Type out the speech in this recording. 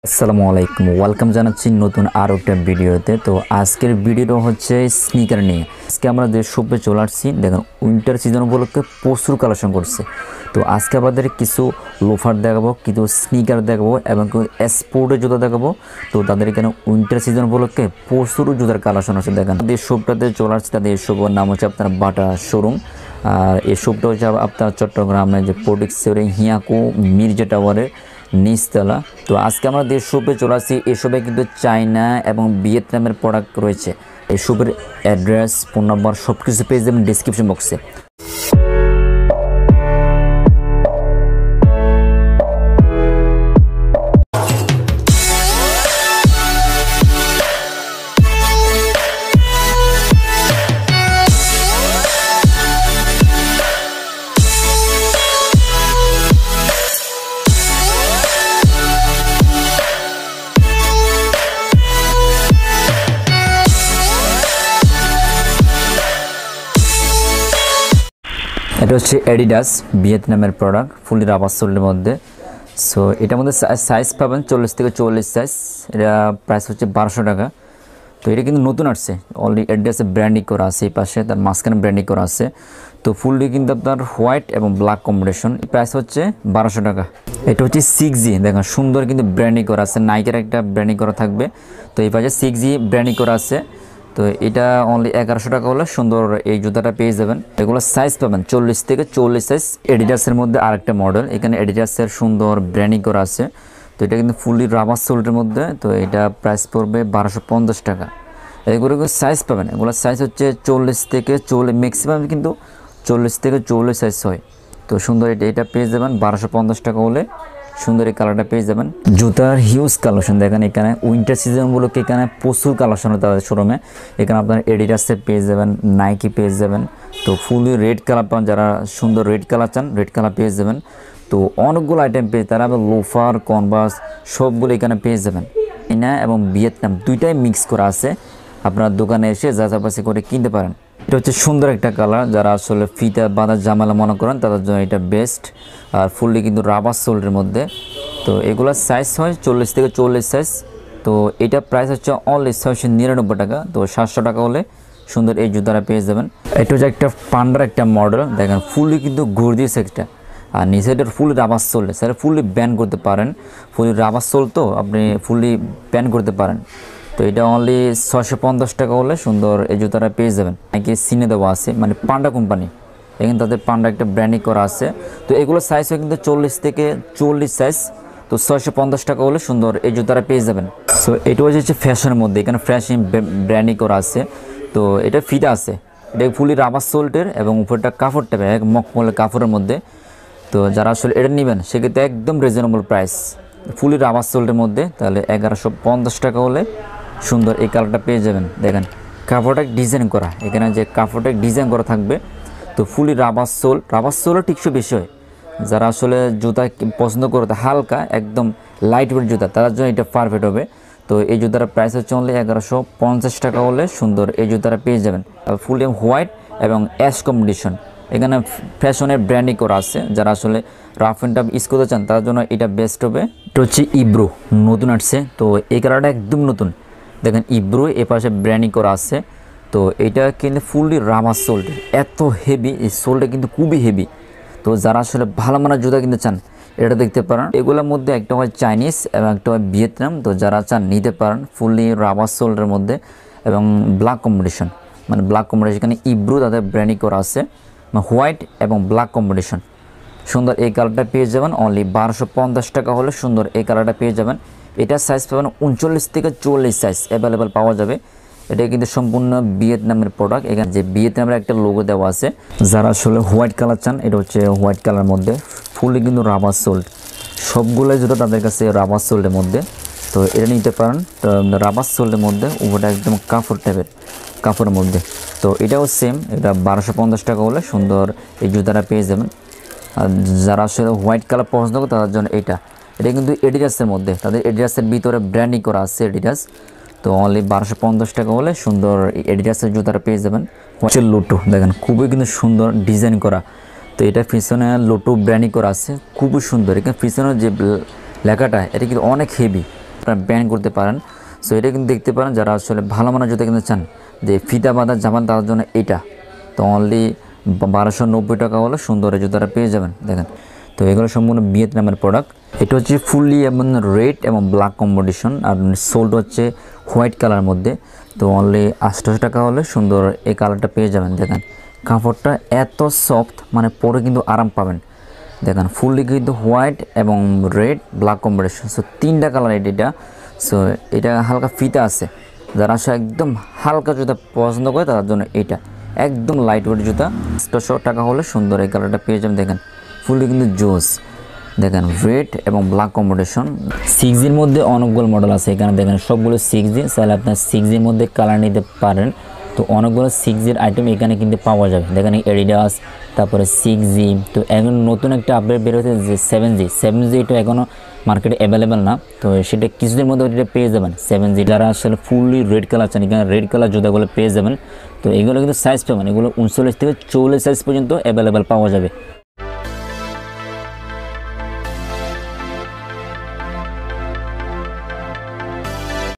আসসালামু আলাইকুম, ওয়েলকাম জানাচ্ছি নতুন আরও একটা ভিডিওতে। তো আজকের ভিডিওটা হচ্ছে স্নিকার নিয়ে। আজকে আমরা যে শপে চলে আসছি, দেখেন উইন্টার সিজন উপলক্ষে প্রচুর কালেকশন করছে। তো আজকে আমাদের কিছু লোফার দেখাবো, কিছু স্নিকার দেখাবো এবং স্পোর্টের জুতা দেখাবো। তো তাদের এখানে উইন্টার সিজন উপলক্ষে প্রচুর জুতার কালেকশন আছে। দেখেন তাদের শপটাতে চলে আসছে, তাদের এই শপের নাম হচ্ছে আপনার বাটা শোরুম। আর এই শপটা হচ্ছে আপনার চট্টগ্রামের যে প্রোডিক্সের হিয়াকো মির্জা টাওয়ারের নিচতলা। তো আজকে আমরা যে শপে চলে আসছি, এসবে কিন্তু চায়না এবং ভিয়েতনামের প্রোডাক্ট রয়েছে। এই শপের অ্যাড্রেস, ফোন নাম্বার সব কিছু পেয়ে যাবেন ডিসক্রিপশন বক্সে। এটা হচ্ছে অ্যাডিডাস, ভিয়েতনামের প্রোডাক্ট, ফুলি রাবার সোলের মধ্যে। সো এটার মধ্যে সাইজ পাবেন 40 থেকে 44 সাইজ। এটা প্রাইস হচ্ছে 1200 টাকা। তো এটা কিন্তু নতুন আসছে, অলরেডি অ্যাডিডাসে ব্র্যান্ডিং করা আছে, এই পাশে তার মাঝখানে ব্র্যান্ডিং করা আছে। তো ফুললি কিন্তু আপনার হোয়াইট এবং ব্ল্যাক কম্বিনেশন। প্রাইস হচ্ছে 1200 টাকা। এটা হচ্ছে 6G, দেখেন সুন্দর কিন্তু ব্র্যান্ডিং করা আছে, নাইকের একটা ব্র্যান্ডিং করা থাকবে। তো এই পাশে 6G ব্র্যান্ডিং করা আছে। তো এটা অনলি 1100 টাকা হলে সুন্দর এই জুতাটা পেয়ে যাবেন। এগুলো সাইজ পাবেন 40 থেকে 44 সাইজ। এডিডাসের মধ্যে আরেকটা মডেল, এখানে এডিডাসের সুন্দর ব্র্যান্ডিং করা আছে। তো এটা কিন্তু ফুললি রাবার সোলের মধ্যে। তো এটা প্রাইস পড়বে 1250 টাকা। এগুলো সাইজ পাবেন, এগুলো সাইজ হচ্ছে 40 থেকে 40, ম্যাক্সিমাম কিন্তু 40 থেকে 44 সাইজ হয়। তো সুন্দর এটা পেয়ে যাবেন 1250 টাকা হলে সুন্দর এই কালারটা পেয়ে যাবেন। জুতার হিউজ কালেকশন দেখেন, এখানে উইন্টার সিজনগুলোকে এখানে প্রচুর কালেকশন হতে হবে শোরুমে। এখানে আপনার এডিডাসের পেয়ে যাবেন, নাইকি পেয়ে যাবেন। তো ফুলি রেড কালার পান, যারা সুন্দর রেড কালার চান রেড কালার পেয়ে যাবেন। তো অনেকগুলো আইটেম পেয়ে তারা লোফার, কনভার্স সবগুলো এখানে পেয়ে যাবেন। চায়না এবং ভিয়েতনাম দুইটাই মিক্স করা আছে। আপনার দোকানে এসে যাচাবাচি করে কিনতে পারেন। এটা হচ্ছে সুন্দর একটা কালার, যারা আসলে ফিতা বাঁধা জামালা মনে করেন তাদের জন্য এটা বেস্ট। আর ফুললি কিন্তু রাবার সোলের মধ্যে। তো এগুলোর সাইজ হয় 40 থেকে 44 সাইজ। তো এটা প্রাইস হচ্ছে অনলি 699 টাকা। তো 700 টাকা হলে সুন্দর এই জুতাটা পেয়ে যাবেন। এটা হচ্ছে একটা পান্ডার একটা মডেল, দেখেন ফুললি কিন্তু গর্জিয়াস একটা। আর নিচেটার full rubber sole, sir fully ban করতে পারেন। ফুললি রাবার সোল তো আপনি ফুললি ব্যান করতে পারেন। তো এটা অনলি 650 টাকা হলে সুন্দর এই জুতাটা পেয়ে যাবেন। নাকি সিনে দেওয়া আছে, মানে পান্ডা কোম্পানি, এখানে তাদের পান্ডা একটা ব্র্যান্ডিং করা আছে। তো এগুলো সাইজ হয় কিন্তু 40 থেকে 44 সাইজ। তো 650 টাকা হলে সুন্দর এই জুতাটা পেয়ে যাবেন। সো এটা হচ্ছে ফ্যাশনের মধ্যে, এখানে ফ্যাশন ব্র্যান্ডিং করা আছে। তো এটা ফিতা আছে, এটা ফুলি রাবার সোল্টের এবং উপরটা কাপড় টাইপের, এক মকমলের কাপড়ের মধ্যে। তো যারা আসলে এটা নেবেন সেক্ষেত্রে একদম রিজনেবল প্রাইস, ফুলি রাবার সোল্টের মধ্যে। তাহলে 1150 টাকা হলে সুন্দর এই কালারটা পেয়ে যাবেন। দেখেন কাপড়টা ডিজাইন করা, এখানে যে কাপড়টা ডিজাইন করা থাকবে। তো ফুলি রাবার সোলের টিকসই বেশি হয়। যারা আসলে জুতা পছন্দ করতে হালকা একদম লাইট ওয়েট জুতা, তাদের জন্য এটা পারফেক্ট হবে। তো এই জুতার প্রাইস হচ্ছে অনলি 1150 টাকা হলে সুন্দর এই জুতাটা পেয়ে যাবেন। ফুলি হোয়াইট এবং অ্যাশ কম্বিনেশন, এখানে ফ্যাশনের ব্র্যান্ডিং করা আছে। যারা আসলে রাফ অ্যান্ড টাফ ইউজ করতে চান তার জন্য এটা বেস্ট হবে। এটা হচ্ছে ইব্রো, নতুন আসছে। তো এই কালারটা একদম নতুন, দেখেন ইব্রো এ পাশে ব্র্যান্ডিং করা আছে। তো এটা কিন্তু ফুললি রাবার সোল্ড, এত হেভি, এই সোলটা কিন্তু খুবই হেভি। তো যারা আসলে ভালো মানের জুতা কিনতে চান এটা দেখতে পারেন। এগুলোর মধ্যে একটা হয় চাইনিজ এবং একটা হয় ভিয়েতনাম। তো যারা চান নিতে পারেন ফুললি রাবার সোল্ডের মধ্যে এবং ব্ল্যাক কম্বিনেশন, মানে ব্ল্যাক কম্বিনেশন, এখানে ইব্রো তাদের ব্র্যান্ডিং করা আছে, হোয়াইট এবং ব্ল্যাক কম্বিনেশন। সুন্দর এই কালারটা পেয়ে যাবেন অনলি 1250 টাকা হলে সুন্দর এই কালারটা পেয়ে যাবেন। এটা সাইজ পাবেন 39 থেকে 44 সাইজ অ্যাভেলেবেল পাওয়া যাবে। এটা কিন্তু সম্পূর্ণ ভিয়েতনামের প্রোডাক্ট, এখানে যে ভিয়েতনামের একটা লোগো দেওয়া আছে। যারা আসলে হোয়াইট কালার চান, এটা হচ্ছে হোয়াইট কালার মধ্যে ফুললি কিন্তু রাবার সোল্ড, সবগুলোই জুতো তাদের কাছে রাবার সোল্ডের মধ্যে। তো এটা নিতে পারেন। তো রাবার সোল্ডের মধ্যে উপরটা একদম কাপড় টাইপের, কাপড়ের মধ্যে। তো এটাও সেম, এটা 1250 টাকা হলে সুন্দর এই জুতাটা পেয়ে যাবেন। আর যারা আসলে হোয়াইট কালার পছন্দ করে তাদের জন্য এটা কিন্তু এডিডাসের মধ্যে, তাদের এডিডাসের ভিতরে ব্র্যান্ডিং করা আছে এডিডাস। তো অনলি 1250 টাকা হলে সুন্দর এডিডাসের জুতাটা পেয়ে যাবেন। হচ্ছে লোটো, দেখেন খুবই কিন্তু সুন্দর ডিজাইন করা। তো এটা পিছনে লোটো ব্র্যান্ডিং করা আছে, খুবই সুন্দর। এখানে পিছনে যে লেখাটা এটা কিন্তু অনেক হেভি, আপনারা ব্যান করতে পারেন। সো এটা কিন্তু দেখতে পারেন যারা আসলে ভালো মানের জুতা কিনতে চান, যে ফিতা বাঁধা জামান, তাদের জন্য এটা তো অনলি 1290 টাকা হলে সুন্দর এই জুতাটা পেয়ে যাবেন। দেখেন, তো এগুলো সম্পূর্ণ ভিয়েতনামের প্রোডাক্ট। এটা হচ্ছে ফুললি এবং রেড এবং ব্ল্যাক কম্বিনেশন, আর সোল্ড হচ্ছে হোয়াইট কালার মধ্যে। তো অনলি 800 টাকা হলে সুন্দর এই কালারটা পেয়ে যাবেন। দেখেন কাপড়টা এত সফট, মানে পরে কিন্তু আরাম পাবেন। দেখেন ফুললি কিন্তু হোয়াইট এবং রেড ব্ল্যাক কম্বিনেশন, সো 3টা কালার এটা। সো এটা হালকা ফিতা আছে, যারা আসলে একদম হালকা জুতা পছন্দ করে তাদের জন্য এটা একদম লাইট ওয়েট জুতা। 800 টাকা হলে সুন্দর এই কালারটা পেয়ে যাবেন। দেখেন ফুললি কিন্তু জোস, দেখেন রেড এবং ব্ল্যাক কম্বিনেশন। 6Gর মধ্যে অনেকগুলো মডেল আছে এখানে, দেখেন সবগুলো 6G, চাইলে আপনার 6Gর মধ্যে কালার নিতে পারেন। তো অনেকগুলো 6Gর আইটেম এখানে কিন্তু পাওয়া যাবে। দেখেন এডিডাস, তারপরে 6G। তো এখন নতুন একটা আপডেট বের হয়েছে যে 7G এটা এখনও মার্কেটে অ্যাভেলেবেল না, তো সেটা কিছুদিনের মধ্যে এটা পেয়ে যাবেন 7G। যারা আসলে ফুললি রেড কালার চান, এখানে রেড কালার জুতাগুলো পেয়ে যাবেন। তো এগুলো কিন্তু সাইজ পাবেন, এগুলো 39 থেকে 44 সাইজ পর্যন্ত অ্যাভেলেবেল পাওয়া যাবে।